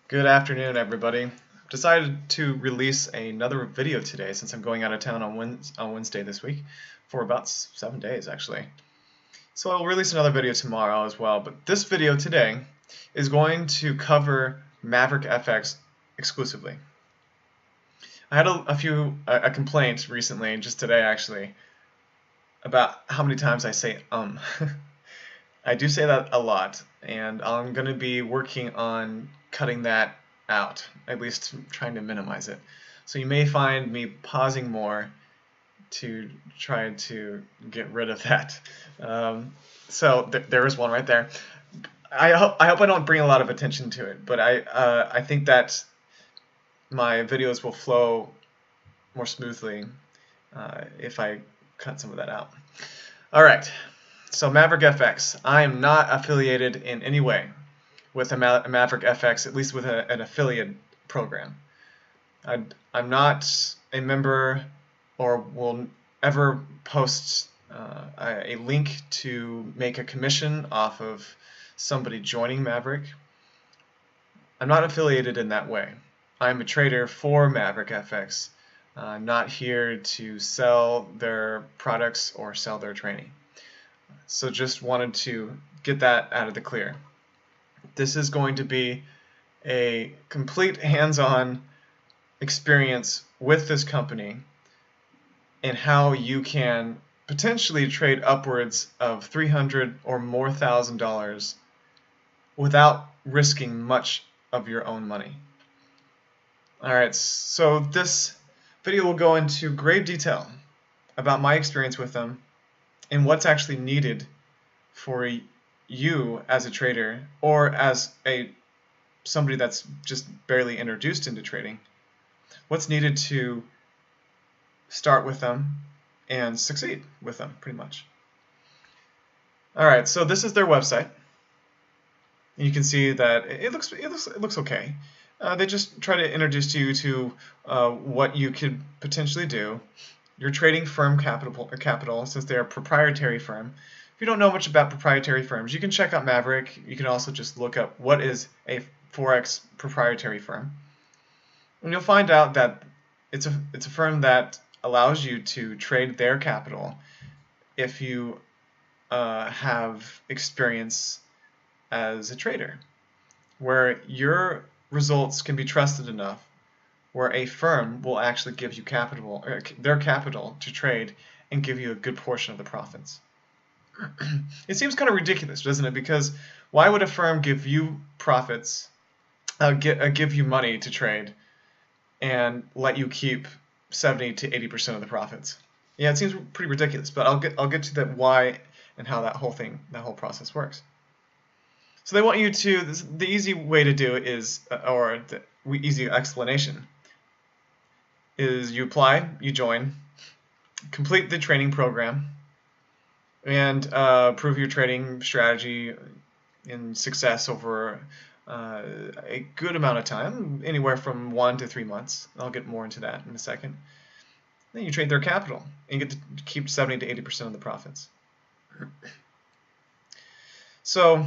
Good afternoon, everybody. I've decided to release another video today since I'm going out of town on Wednesday this week for about 7 days, actually. So I'll release another video tomorrow as well, but this video today is going to cover MaverickFX exclusively. I had a complaint recently, just today actually, about how many times I say I do say that a lot, and I'm going to be working on cutting that out, at least trying to minimize it. So you may find me pausing more to try to get rid of that. So there is one right there. I hope I don't bring a lot of attention to it, but I think that my videos will flow more smoothly if I cut some of that out. All right. So MaverickFX, I am not affiliated in any way with a MaverickFX, at least with an affiliate program. I'm not a member or will ever post a link to make a commission off of somebody joining Maverick. I'm not affiliated in that way. I'm a trader for MaverickFX. I'm not here to sell their products or sell their training. So just wanted to get that out of the clear. This is going to be a complete hands-on experience with this company and how you can potentially trade upwards of $300 or more $1,000 without risking much of your own money. Alright, so this video will go into grave detail about my experience with them and what's actually needed for you as a trader or as somebody that's just barely introduced into trading. What's needed to start with them and succeed with them, pretty much. Alright, so this is their website. You can see that it looks okay. They just try to introduce you to what you could potentially do. Your trading firm capital, since they're a proprietary firm. If you don't know much about proprietary firms, you can check out Maverick. You can also just look up what is a Forex proprietary firm. And you'll find out that it's a firm that allows you to trade their capital if you have experience as a trader, where your results can be trusted enough where a firm will actually give you capital, their capital to trade and give you a good portion of the profits. It seems kind of ridiculous, doesn't it? Because why would a firm give you profits, give you money to trade, and let you keep 70 to 80% of the profits? Yeah, it seems pretty ridiculous, but I'll get to that why and how that whole process works. So they want you to, the easy way to do it is, or the easy explanation, is you apply, you join, complete the training program, and prove your trading strategy in success over a good amount of time, anywhere from 1 to 3 months. I'll get more into that in a second. Then you trade their capital, and you get to keep 70 to 80% of the profits. So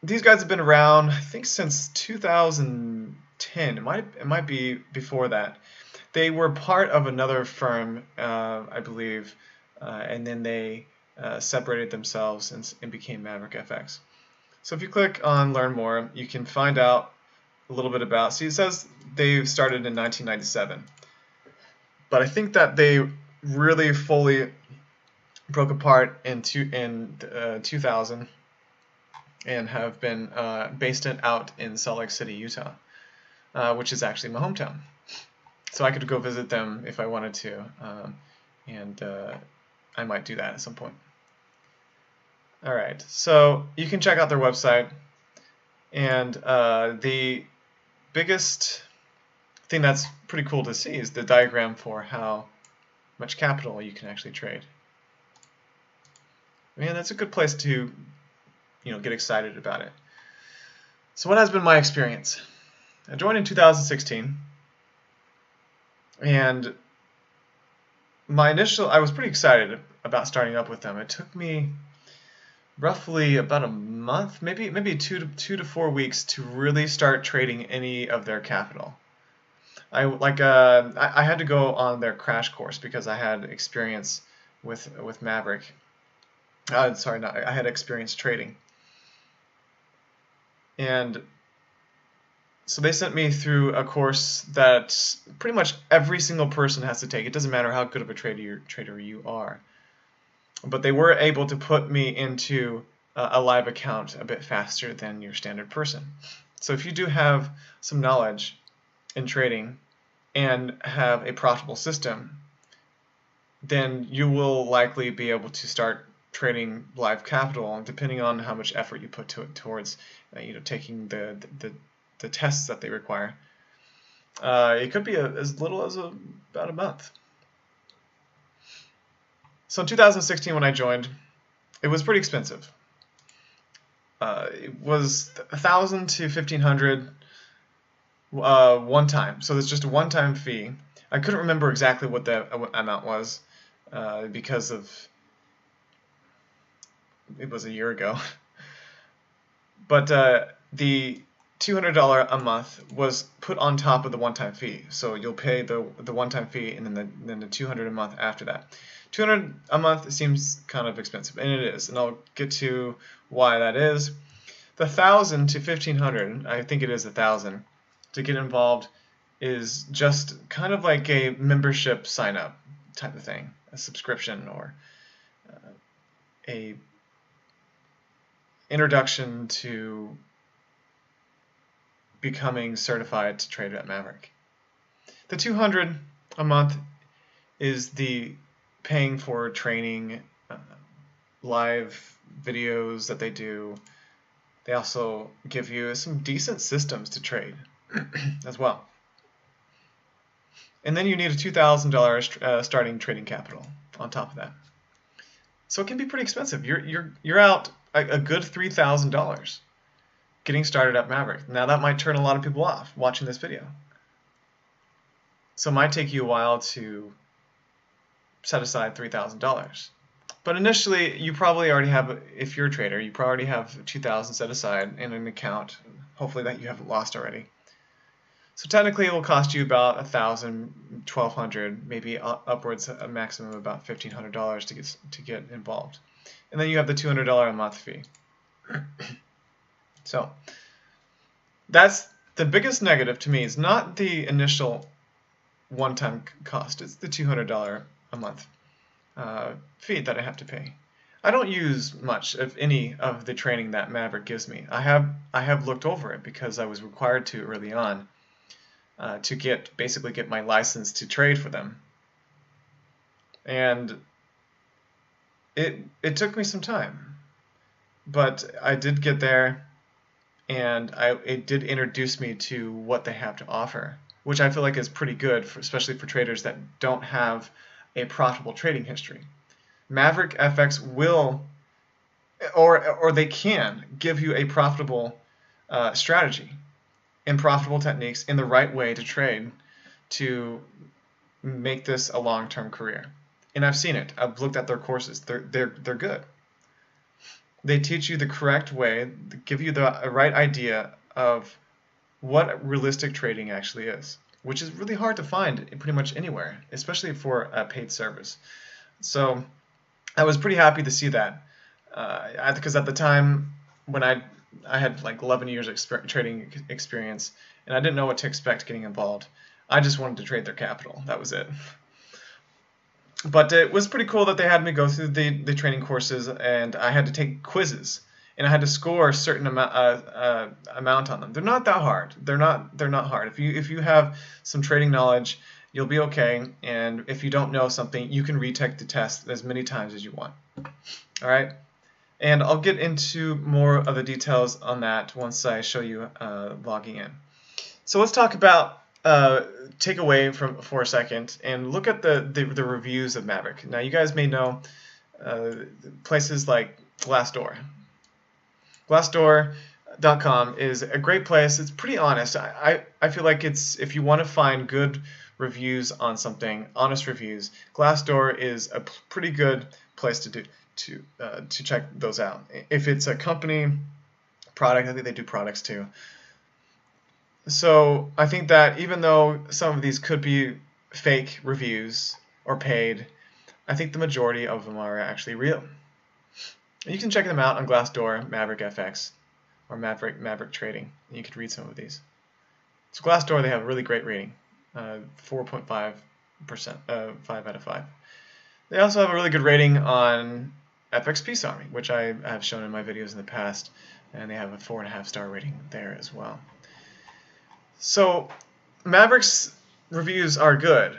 these guys have been around, I think, since 2010. It might be before that. They were part of another firm, I believe, and then they separated themselves and became MaverickFX. So if you click on Learn More, you can find out a little bit about. See, it says they started in 1997, but I think that they really fully broke apart in 2000. And have been based out in Salt Lake City, Utah, which is actually my hometown. So I could go visit them if I wanted to, and I might do that at some point. Alright, so you can check out their website, and the biggest thing that's pretty cool to see is the diagram for how much capital you can actually trade. Man, that's a good place to get excited about it. So what has been my experience? I joined in 2016, and I was pretty excited about starting up with them. It took me roughly about a month, maybe 2 to 4 weeks to really start trading any of their capital. I had to go on their crash course because I had experience with Maverick. Sorry, I had experience trading, and so they sent me through a course that pretty much every single person has to take. It doesn't matter how good of a trader you are. But they were able to put me into a live account a bit faster than your standard person. So if you do have some knowledge in trading and have a profitable system, then you will likely be able to start trading live capital, depending on how much effort you put towards taking the tests that they require. It could be as little as about a month. So in 2016, when I joined, it was pretty expensive. It was $1,000 to $1,500 one time. So it's just a one-time fee. I couldn't remember exactly what the amount was because it was a year ago. But the $200 a month was put on top of the one-time fee. So you'll pay the one-time fee and then the $200 a month after that. $200 a month seems kind of expensive, and it is, and I'll get to why that is. The $1,000 to $1,500, I think it is $1,000, to get involved is just kind of like a membership sign-up type of thing, a subscription or a introduction to becoming certified to trade at Maverick. The $200 a month is the paying for training, live videos that they do. They also give you some decent systems to trade as well. And then you need a $2,000 starting trading capital on top of that. So it can be pretty expensive. You're out a good $3,000 getting started at Maverick. Now that might turn a lot of people off watching this video. So it might take you a while to set aside $3,000. But initially, you probably already have, if you're a trader, you probably have $2,000 set aside in an account, hopefully that you haven't lost already. So technically, it will cost you about $1,000, $1,200, maybe upwards a maximum of about $1,500 to get involved. And then you have the $200 a month fee. So that's the biggest negative to me. Is not the initial one-time cost. It's the $200 a month fee that I have to pay. I don't use much of any of the training that Maverick gives me. I have looked over it because I was required to early on to basically get my license to trade for them, and it took me some time, but I did get there, and it did introduce me to what they have to offer, which I feel like is pretty good, especially for traders that don't have a profitable trading history. MaverickFX will, or they can, give you a profitable strategy and profitable techniques in the right way to trade to make this a long-term career. And I've seen it. I've looked at their courses. They're good. They teach you the correct way, give you the right idea of what realistic trading actually is, which is really hard to find pretty much anywhere, especially for a paid service. So I was pretty happy to see that, because at the time when I had like 11 years trading experience, and I didn't know what to expect getting involved. I just wanted to trade their capital. That was it. But it was pretty cool that they had me go through the training courses, and I had to take quizzes, and I had to score a certain amount on them. They're not that hard. They're not hard. If you have some trading knowledge, you'll be okay. And if you don't know something, you can retake the test as many times as you want. All right. And I'll get into more of the details on that once I show you logging in. So let's talk about take away for a second and look at the reviews of Maverick. Now you guys may know places like Glassdoor. Glassdoor.com is a great place. It's pretty honest. I feel like if you want to find good reviews on something, honest reviews, Glassdoor is a pretty good place to check those out. If it's a company product, I think they do products too. So I think that even though some of these could be fake reviews or paid, I think the majority of them are actually real. You can check them out on Glassdoor, MaverickFX, or Maverick Trading. You could read some of these. So Glassdoor, they have a really great rating, 4.5%, 5 out of 5. They also have a really good rating on FX Peace Army, which I have shown in my videos in the past, and they have a 4.5-star rating there as well. So Mavericks reviews are good,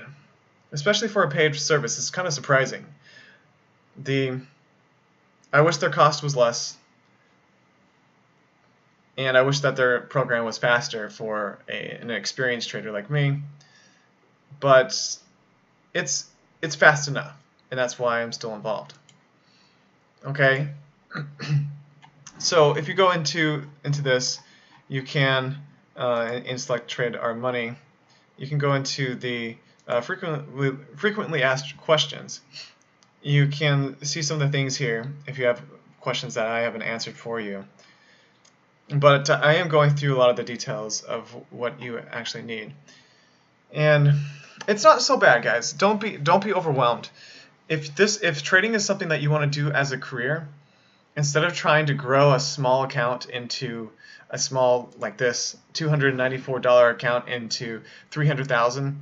especially for a paid service. It's kind of surprising. I wish their cost was less, and I wish that their program was faster for an experienced trader like me, but it's fast enough, and that's why I'm still involved. Okay, so if you go into this, you can in select trade our money, you can go into the frequently asked questions. You can see some of the things here if you have questions that I haven't answered for you. But I am going through a lot of the details of what you actually need, and it's not so bad, guys. Don't be overwhelmed. If trading is something that you want to do as a career, instead of trying to grow a small account into a small, like this, $294 account into $300,000,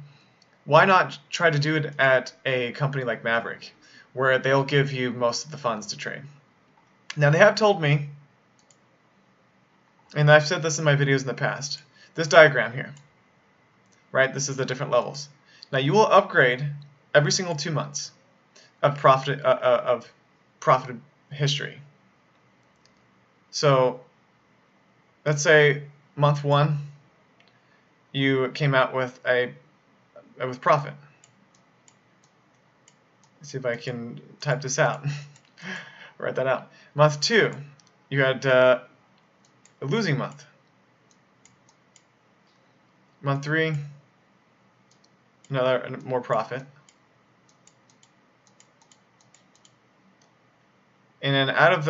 why not try to do it at a company like Maverick, where they'll give you most of the funds to trade? Now, they have told me, and I've said this in my videos in the past, this diagram here, right? This is the different levels. Now, you will upgrade every single 2 months of profit history. So let's say month 1 you came out with profit. Let's see if I can type this out. Write that out. Month 2 you had a losing month. Month 3 another more profit. And then out of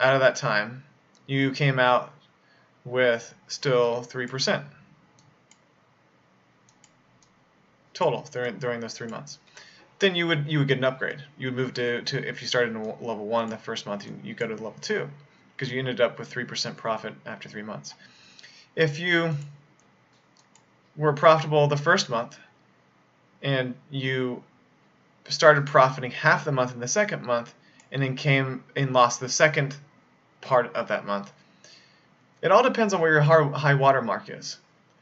that time, you came out with still 3% total during those 3 months. Then you would get an upgrade. You would move to if you started in level 1 the first month, you go to level 2 because you ended up with 3% profit after 3 months. If you were profitable the first month and you started profiting half the month in the second month, and then came and lost the second part of that month. It all depends on where your high water mark is.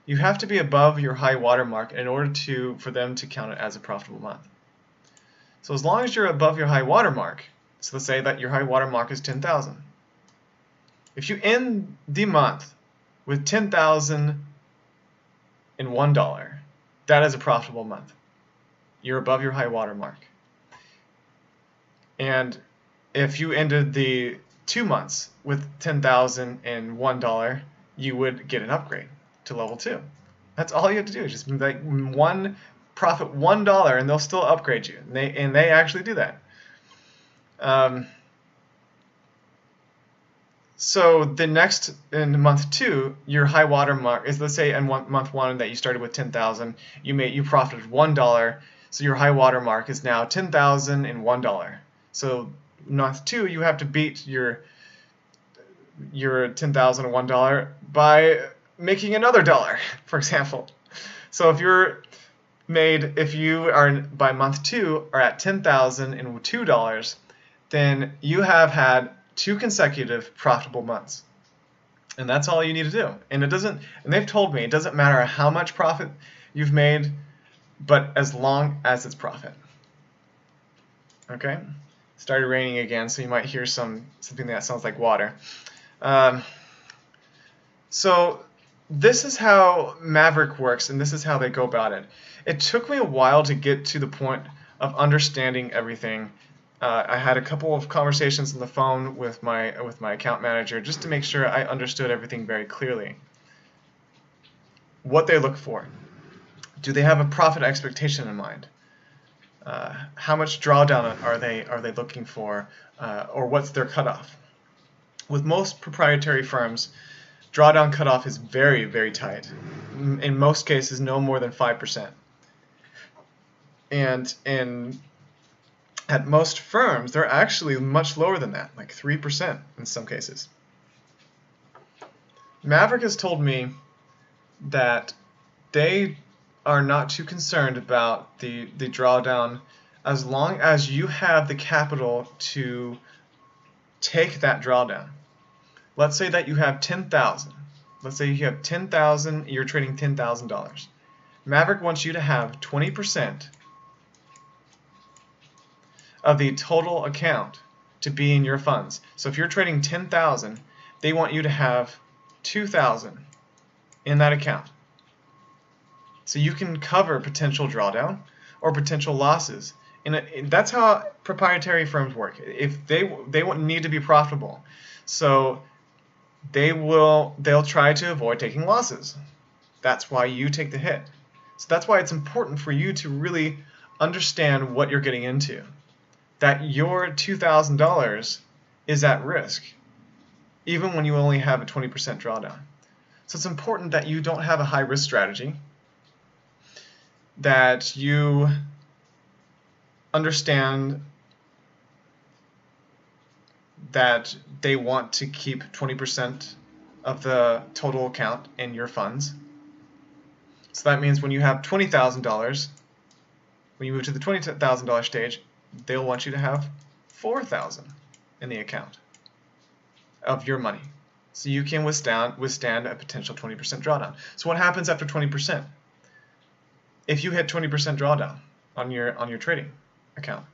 You have to be above your high water mark in order for them to count it as a profitable month. So as long as you're above your high water mark, so let's say that your high water mark is 10,000. If you end the month with $10,001, that is a profitable month. You're above your high water mark. And if you ended the 2 months with $10,001, you would get an upgrade to level 2. That's all you have to do. Just like profit $1, and they'll still upgrade you. And they actually do that. So the next in month 2, your high water mark is, let's say in month 1 that you started with 10,000, you profited $1, so your high water mark is now $10,001. So month 2, you have to beat your $10,001 by making another dollar, for example. So if you are by month 2 are at $10,002, then you have had 2 consecutive profitable months, and that's all you need to do. And they've told me it doesn't matter how much profit you've made, but as long as it's profit. Okay. Started raining again, so you might hear something that sounds like water. So this is how Maverick works, and this is how they go about it. It took me a while to get to the point of understanding everything. I had a couple of conversations on the phone with my account manager just to make sure I understood everything very clearly. What they look for. Do they have a profit expectation in mind? how much drawdown are they looking for, or what's their cutoff. With most proprietary firms, drawdown cutoff is very, very tight. In most cases, no more than 5%. And at most firms, they're actually much lower than that, like 3% in some cases. Maverick has told me that they are not too concerned about the drawdown as long as you have the capital to take that drawdown. Let's say that you have 10,000. Let's say you have 10,000, you're trading $10,000. Maverick wants you to have 20% of the total account to be in your funds. So if you're trading 10,000, they want you to have 2,000 in that account. So you can cover potential drawdown or potential losses. And that's how proprietary firms work. If they need to be profitable, so they'll try to avoid taking losses. That's why you take the hit. So that's why it's important for you to really understand what you're getting into. That your $2,000 is at risk, even when you only have a 20% drawdown. So it's important that you don't have a high risk strategy, that you understand that they want to keep 20% of the total account in your funds. So that means when you have $20,000, when you move to the $20,000 stage, they'll want you to have $4,000 in the account of your money, so you can withstand a potential 20% drawdown. So what happens after 20%? If you hit 20% drawdown on your trading account,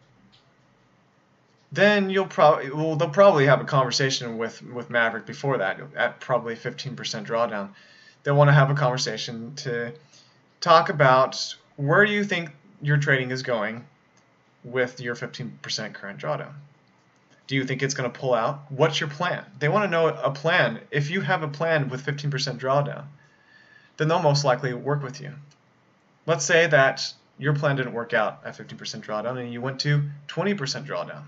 then they'll probably have a conversation with Maverick before that. At probably 15% drawdown, they'll want to have a conversation to talk about where you think your trading is going with your 15% current drawdown. Do you think it's going to pull out? What's your plan? They want to know a plan. If you have a plan with 15% drawdown, then they'll most likely work with you. Let's say that your plan didn't work out at 15% drawdown and you went to 20% drawdown.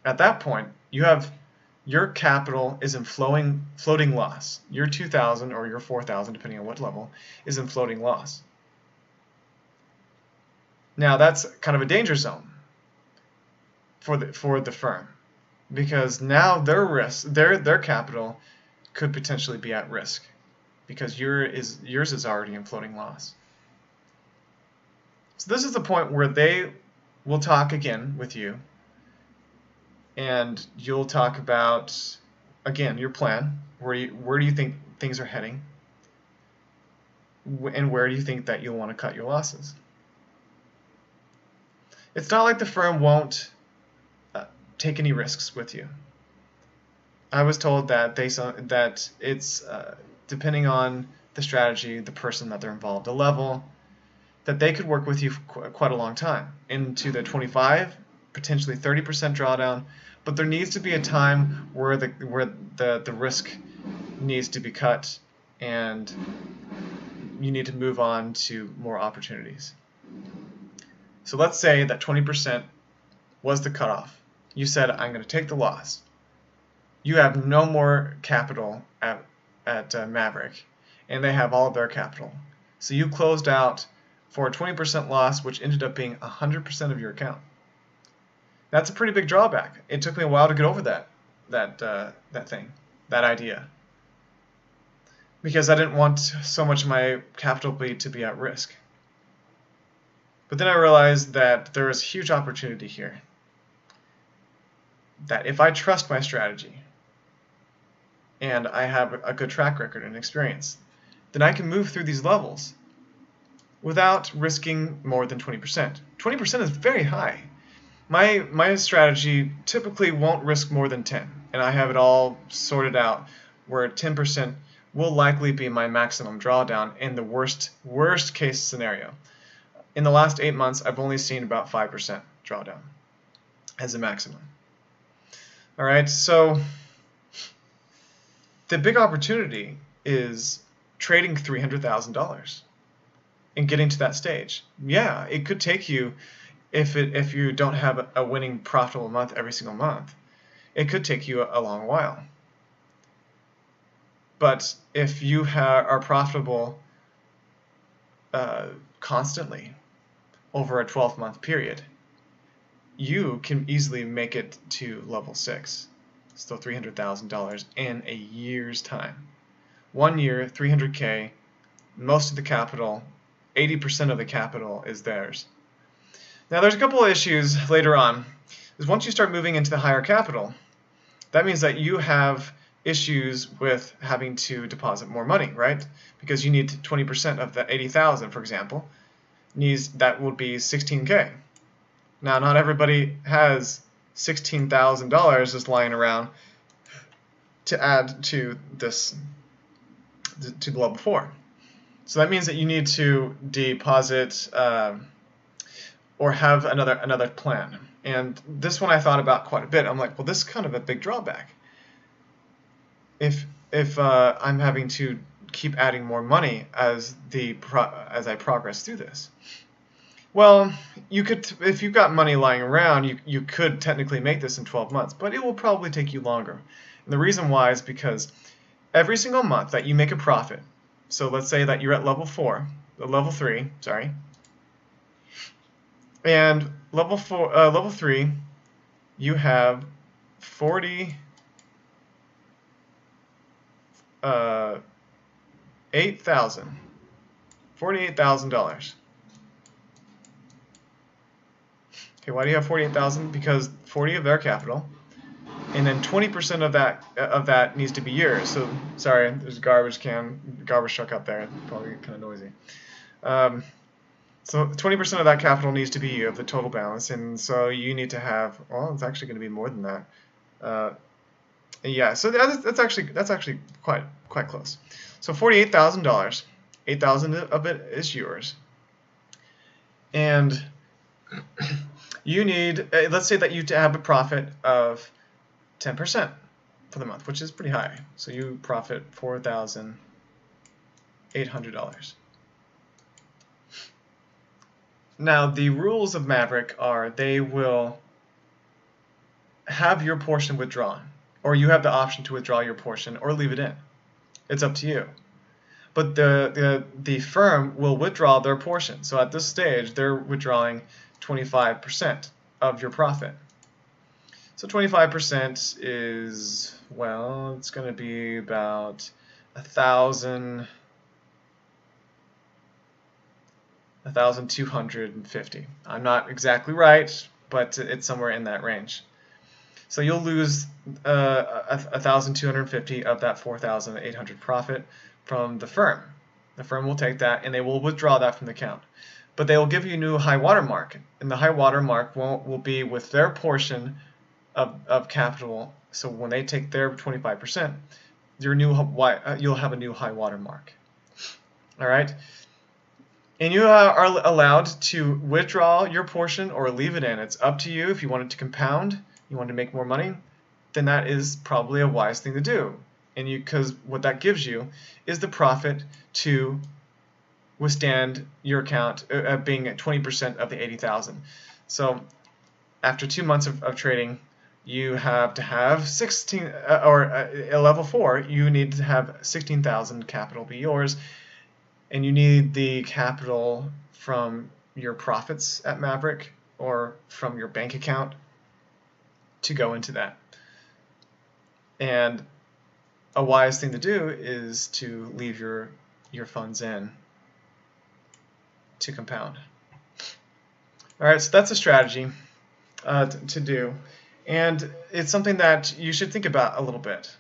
At that point, your capital is in floating loss. Your 2,000 or your 4,000, depending on what level, is in floating loss. Now that's kind of a danger zone for the firm, because now their capital could potentially be at risk because yours is already in floating loss. So this is the point where they will talk again with you, and you'll talk about again your plan. Where do you think things are heading, and where do you think that you'll want to cut your losses? It's not like the firm won't take any risks with you. I was told that it's depending on the strategy, the person that they're involved, the level, that they could work with you for quite a long time, into the 25, potentially 30% drawdown. But there needs to be a time where the risk needs to be cut, and you need to move on to more opportunities. So let's say that 20% was the cutoff. You said, I'm going to take the loss. You have no more capital at Maverick, and they have all of their capital. So you closed out for a 20% loss, which ended up being 100% of your account. That's a pretty big drawback. It took me a while to get over that idea, because I didn't want so much of my capital to be at risk. But then I realized that there is huge opportunity here. That if I trust my strategy and I have a good track record and experience, then I can move through these levels without risking more than 20%. 20% is very high. My strategy typically won't risk more than 10, and I have it all sorted out where 10% will likely be my maximum drawdown in the worst case scenario. In the last 8 months, I've only seen about 5% drawdown as a maximum. All right, so the big opportunity is trading $300,000 and getting to that stage. Yeah, it could take you if you don't have a winning profitable month every single month, it could take you a long while. But if you are profitable constantly over a 12-month period, you can easily make it to level 6, still $300,000 in a year's time. 1 year, 300K, most of the capital, 80% of the capital is theirs. Now there's a couple of issues later on. Is once you start moving into the higher capital, that means that you have issues with having to deposit more money, right? Because you need 20% of the 80,000, for example. That would be 16K. Now, not everybody has $16,000 just lying around to add to this, to the level 4. So that means that you need to deposit or have another plan. And this one I thought about quite a bit. I'm like, well, this is kind of a big drawback. If I'm having to keep adding more money as I progress through this. Well, you could, if you've got money lying around, you could technically make this in 12 months, but it will probably take you longer. And the reason why is because every single month that you make a profit, so let's say that you're at level 3, sorry, and level 3, you have $48,000. Okay, why do you have $48,000? Because 40 of their capital, and then 20% of that needs to be yours. So sorry, there's a garbage truck out there. It's probably kind of noisy. So 20% of that capital needs to be you of the total balance, and so you need to have. Well, it's actually going to be more than that. Yeah, so that's actually quite close. So $48,000, 8,000 of it is yours, and you need. Let's say that you have a profit of 10% for the month, which is pretty high. So you profit $4,800. Now the rules of Maverick are they will have your portion withdrawn, or you have the option to withdraw your portion or leave it in. It's up to you. But the firm will withdraw their portion. So at this stage, they're withdrawing 25% of your profit. So 25% is, well, it's going to be about 1,250. I'm not exactly right, but it's somewhere in that range. So you'll lose 1,250 of that 4,800 profit from the firm. The firm will take that and they will withdraw that from the account. But they will give you a new high water mark, and the high water mark will be with their portion of capital. So when they take their 25%, you'll have a new high water mark. All right. And you are allowed to withdraw your portion or leave it in. It's up to you. If you want it to compound, you want to make more money, then that is probably a wise thing to do. And because what that gives you is the profit to withstand your account being at 20% of the 80,000. So after 2 months of trading, you have to have 16 or a level 4. You need to have 16,000 capital be yours. And you need the capital from your profits at Maverick or from your bank account to go into that. And a wise thing to do is to leave your funds in to compound. All right, so that's a strategy to do, and it's something that you should think about a little bit.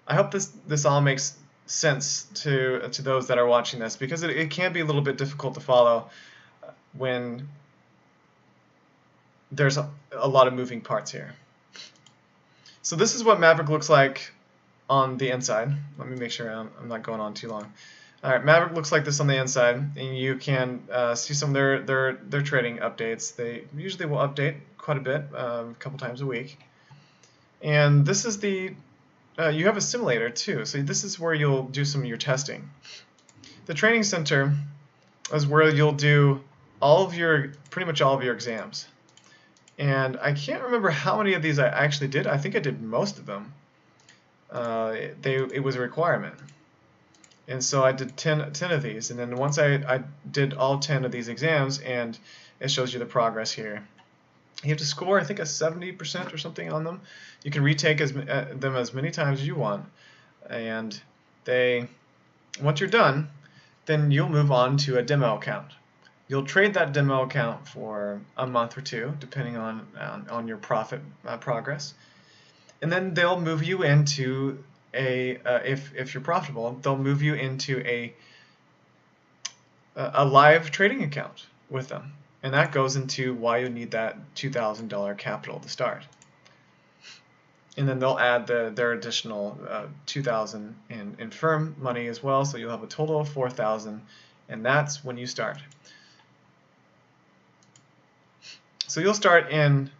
I hope this all makes sense to those that are watching this, because it can be a little bit difficult to follow when there's a lot of moving parts here. So this is what Maverick looks like on the inside. Let me make sure I'm not going on too long. All right, Maverick looks like this on the inside, and you can see some of their trading updates. They usually will update quite a bit, a couple times a week. And this is the you have a simulator too, so this is where you'll do some of your testing. The training center is where you'll do pretty much all of your exams. And I can't remember how many of these I actually did. I think I did most of them. It was a requirement. And so I did 10 of these. And then once I did all 10 of these exams, and it shows you the progress here. You have to score, I think, a 70% or something on them. You can retake them as many times as you want. And once you're done, then you'll move on to a demo account. You'll trade that demo account for a month or two, depending on your profit progress. And then they'll move you into if you're profitable, they'll move you into a live trading account with them. And that goes into why you need that $2,000 capital to start. And then they'll add their additional $2,000 in firm money as well, so you'll have a total of $4,000, and that's when you start. So you'll start in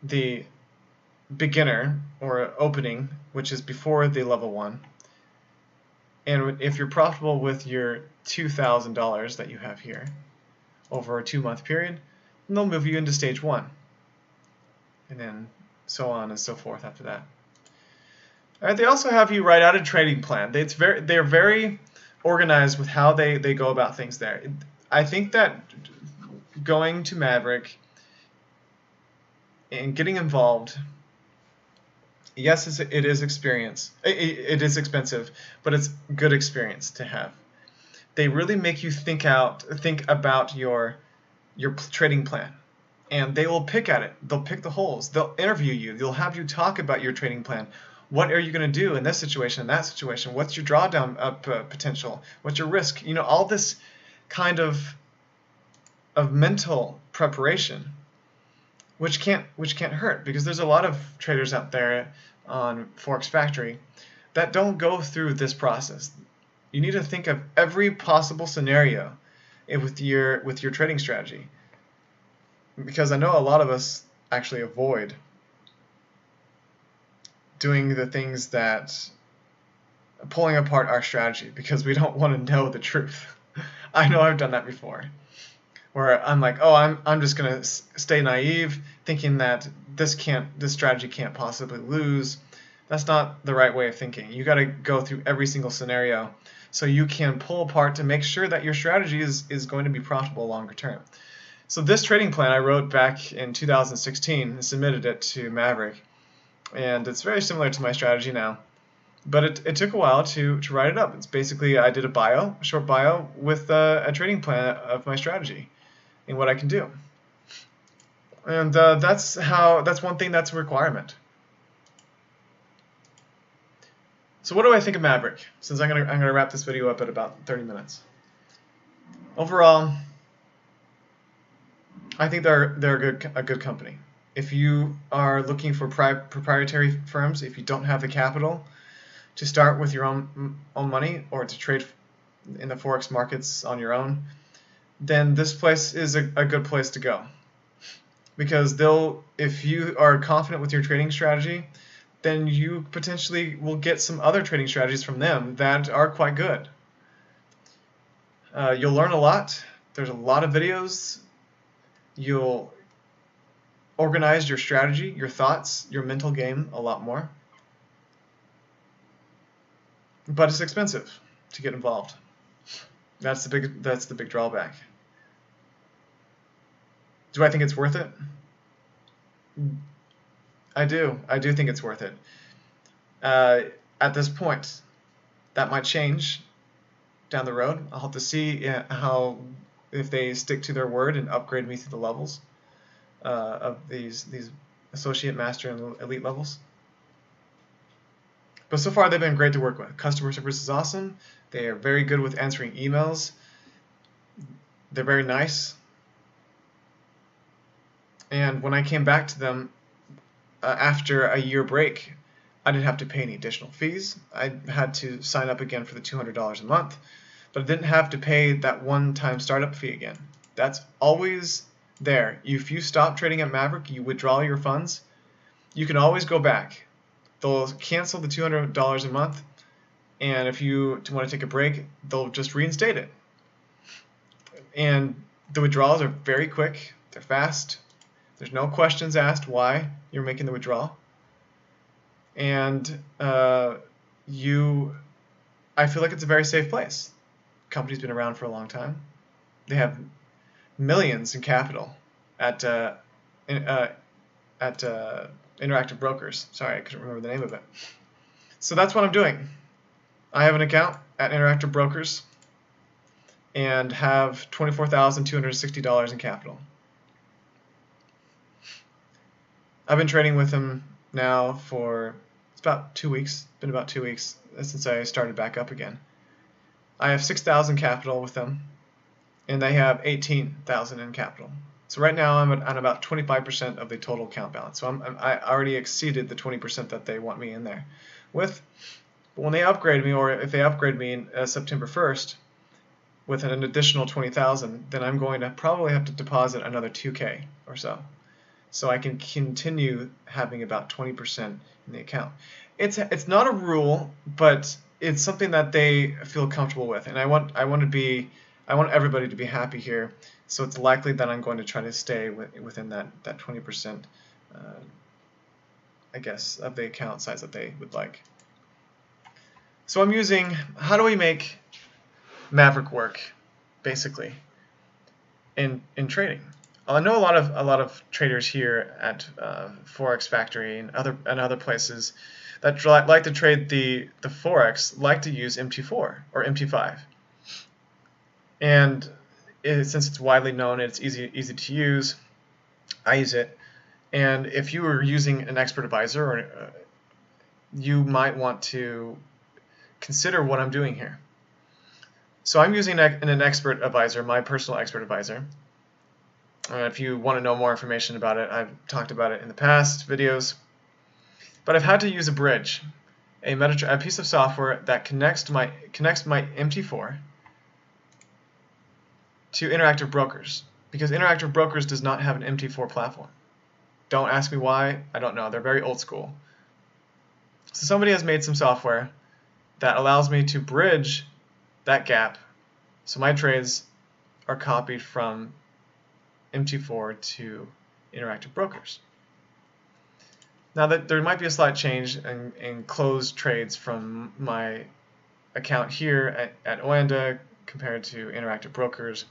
the beginner or opening, which is before the level 1. And if you're profitable with your $2,000 that you have here over a 2-month period, then they'll move you into stage 1. And then so on and so forth after that. All right, they also have you write out a trading plan. They're very organized with how they go about things there. I think that going to Maverick and getting involved, yes, it is experience. It is expensive, but it's good experience to have. They really make you think about your trading plan, and they will pick at it. They'll pick the holes. They'll interview you. They'll have you talk about your trading plan. What are you going to do in this situation, in that situation? What's your drawdown potential? What's your risk? You know, all this kind of mental preparation, which can't hurt, because there's a lot of traders out there on Forex Factory that don't go through this process. You need to think of every possible scenario with your trading strategy, because I know a lot of us actually avoid doing the things that pulling apart our strategy because we don't want to know the truth. I know I've done that before, where I'm like, oh, I'm just gonna stay naive, thinking that this strategy can't possibly lose. That's not the right way of thinking. You got to go through every single scenario so you can pull apart to make sure that your strategy is going to be profitable longer term. So this trading plan I wrote back in 2016 and submitted it to Maverick, and it's very similar to my strategy now. But it took a while to write it up. It's basically, I did a short bio with a trading plan of my strategy and what I can do. And that's one thing that's a requirement. So what do I think of Maverick? Since I'm gonna wrap this video up at about 30 minutes. Overall, I think they're a good company. If you are looking for proprietary firms, if you don't have the capital to start with your own money or to trade in the Forex markets on your own, then this place is a good place to go. Because if you are confident with your trading strategy, then you potentially will get some other trading strategies from them that are quite good. You'll learn a lot. There's a lot of videos. You'll organize your strategy, your thoughts, your mental game a lot more. But it's expensive to get involved. That's the big drawback. Do I think it's worth it? I do think it's worth it. At this point, that might change down the road. I'll have to see if they stick to their word and upgrade me to the levels of these associate, master, and elite levels. But so far, they've been great to work with. Customer service is awesome. They are very good with answering emails. They're very nice. And when I came back to them after a year break, I didn't have to pay any additional fees. I had to sign up again for the $200 a month, but I didn't have to pay that one-time startup fee again. That's always there. If you stop trading at Maverick, you withdraw your funds, you can always go back. They'll cancel the $200 a month, and if you want to take a break, they'll just reinstate it. And the withdrawals are very quick, they're fast, There's no questions asked why you're making the withdrawal. And I feel like it's a very safe place. The company's been around for a long time. They have millions in capital at Interactive Brokers. Sorry, I couldn't remember the name of it. So that's what I'm doing. I have an account at Interactive Brokers and have $24,260 in capital. I've been trading with them now for about 2 weeks. It's been about 2 weeks since I started back up again. I have 6,000 capital with them, and they have 18,000 in capital. So right now I'm at about 25% of the total account balance. So I already exceeded the 20% that they want me in there with. But when they upgrade me, or if they upgrade me September 1st with an additional 20,000, then I'm going to probably have to deposit another 2K or so I can continue having about 20% in the account. It's not a rule, but it's something that they feel comfortable with, and I want everybody to be happy here. So it's likely that I'm going to try to stay within that 20%, I guess, of the account size that they would like. So I'm using, how do we make Maverick work, basically, in trading? I know a lot of traders here at Forex Factory and other places that like to trade the Forex like to use MT4 or MT5, and since it's widely known, it's easy to use. I use it, and if you were using an expert advisor, you might want to consider what I'm doing here. So I'm using an expert advisor, my personal expert advisor. If you want to know more information about it, I've talked about it in the past videos. But I've had to use a bridge, a piece of software that connects my MT4 to Interactive Brokers, because Interactive Brokers does not have an MT4 platform. Don't ask me why, I don't know. They're very old school. So somebody has made some software that allows me to bridge that gap, so my trades are copied from MT4 to Interactive Brokers. Now that there might be a slight change in closed trades from my account here at Oanda compared to Interactive Brokers,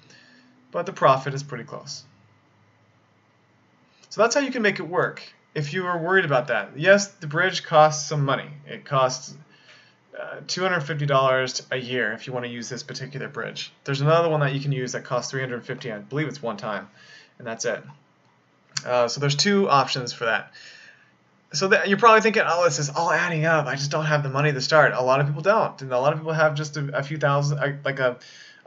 but the profit is pretty close. So that's how you can make it work. If you are worried about that, yes, the bridge costs some money. It costs $250 a year if you want to use this particular bridge. There's another one that you can use that costs $350. I believe it's one time, and that's it. So there's two options for that. So you're probably thinking, oh, this is all adding up. I just don't have the money to start. A lot of people don't, and a lot of people have just a few thousand, like a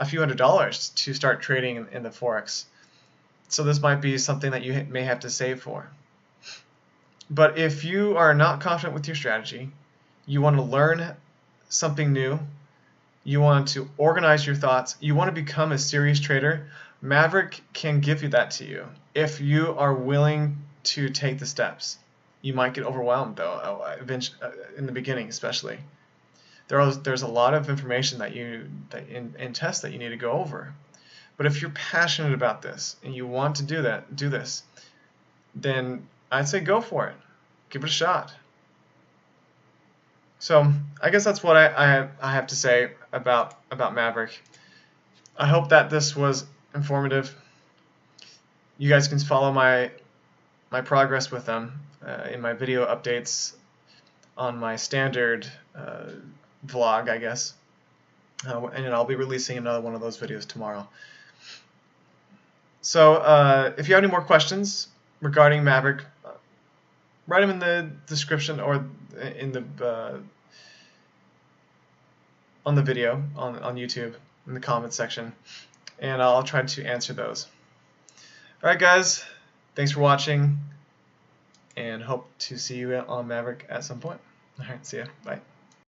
few $100s to start trading in the Forex. So this might be something that you may have to save for. But if you are not confident with your strategy, you want to learn something new, you want to organize your thoughts, you want to become a serious trader, Maverick can give you that to you if you are willing to take the steps. You might get overwhelmed though, in the beginning especially. There's a lot of information in tests that you need to go over. But if you're passionate about this and you want to do this, then I'd say go for it. Give it a shot. So I guess that's what I have to say about Maverick. I hope that this was informative. You guys can follow my progress with them in my video updates on my standard vlog, I guess. And I'll be releasing another one of those videos tomorrow. So if you have any more questions regarding Maverick, write them in the description or in the on the video on YouTube in the comments section, and I'll try to answer those. Alright guys, thanks for watching, and hope to see you on Maverick at some point. Alright, see ya. Bye.